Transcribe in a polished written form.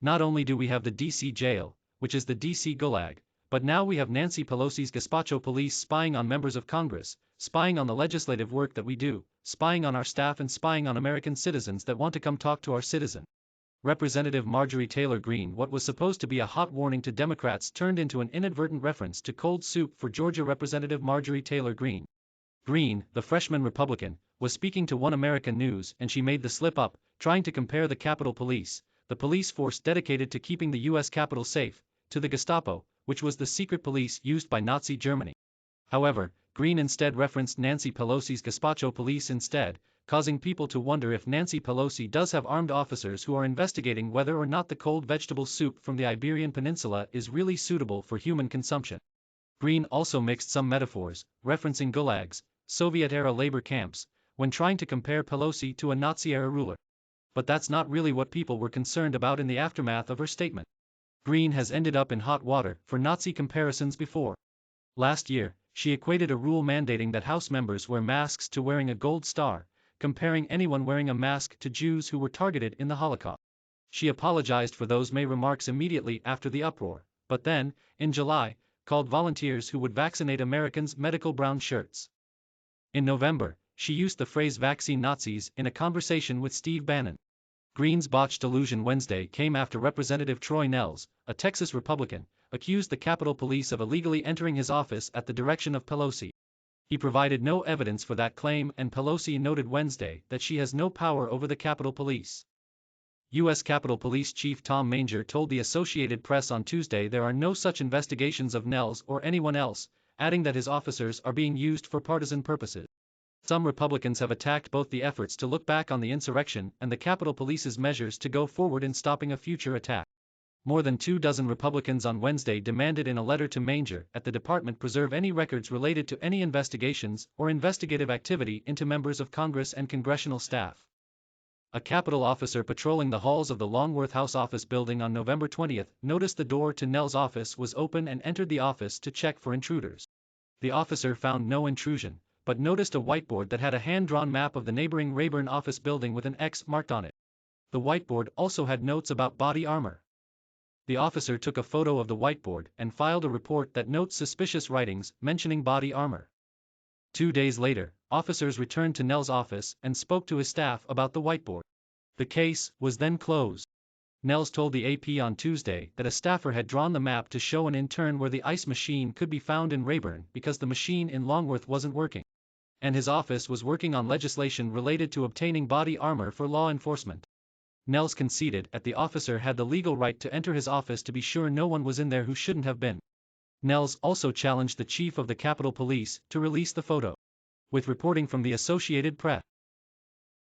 Not only do we have the DC jail, which is the DC gulag, but now we have Nancy Pelosi's gazpacho police spying on members of Congress, spying on the legislative work that we do, spying on our staff and spying on American citizens that want to come talk to our citizen. Representative Marjorie Taylor Greene. What was supposed to be a hot warning to Democrats turned into an inadvertent reference to cold soup for Georgia Representative Marjorie Taylor Greene. Greene, the freshman Republican, was speaking to One American News and she made the slip up, trying to compare the Capitol Police, the police force dedicated to keeping the U.S. Capitol safe, to the Gestapo, which was the secret police used by Nazi Germany. However, Greene instead referenced Nancy Pelosi's gazpacho police instead, causing people to wonder if Nancy Pelosi does have armed officers who are investigating whether or not the cold vegetable soup from the Iberian Peninsula is really suitable for human consumption. Greene also mixed some metaphors, referencing gulags, Soviet-era labor camps, when trying to compare Pelosi to a Nazi-era ruler. But that's not really what people were concerned about in the aftermath of her statement. Greene has ended up in hot water for Nazi comparisons before. Last year, she equated a rule mandating that House members wear masks to wearing a gold star, comparing anyone wearing a mask to Jews who were targeted in the Holocaust. She apologized for those May remarks immediately after the uproar, but then, in July, called volunteers who would vaccinate Americans medical brown shirts. In November, she used the phrase vaccine Nazis in a conversation with Steve Bannon. Greene's botched allusion Wednesday came after Representative Troy Nehls, a Texas Republican, accused the Capitol Police of illegally entering his office at the direction of Pelosi. He provided no evidence for that claim and Pelosi noted Wednesday that she has no power over the Capitol Police. U.S. Capitol Police Chief Tom Manger told the Associated Press on Tuesday there are no such investigations of Nehls or anyone else, adding that his officers are being used for partisan purposes. Some Republicans have attacked both the efforts to look back on the insurrection and the Capitol Police's measures to go forward in stopping a future attack. More than 24 Republicans on Wednesday demanded in a letter to Manger that the department preserve any records related to any investigations or investigative activity into members of Congress and congressional staff. A Capitol officer patrolling the halls of the Longworth House Office building on November 20 noticed the door to Nehls' office was open and entered the office to check for intruders. The officer found no intrusion, but noticed a whiteboard that had a hand-drawn map of the neighboring Rayburn office building with an X marked on it. The whiteboard also had notes about body armor. The officer took a photo of the whiteboard and filed a report that notes suspicious writings mentioning body armor. 2 days later, officers returned to Nehls' office and spoke to his staff about the whiteboard. The case was then closed. Nehls told the AP on Tuesday that a staffer had drawn the map to show an intern where the ice machine could be found in Rayburn because the machine in Longworth wasn't working. And his office was working on legislation related to obtaining body armor for law enforcement. Nehls conceded that the officer had the legal right to enter his office to be sure no one was in there who shouldn't have been. Nehls also challenged the chief of the Capitol Police to release the photo. With reporting from the Associated Press.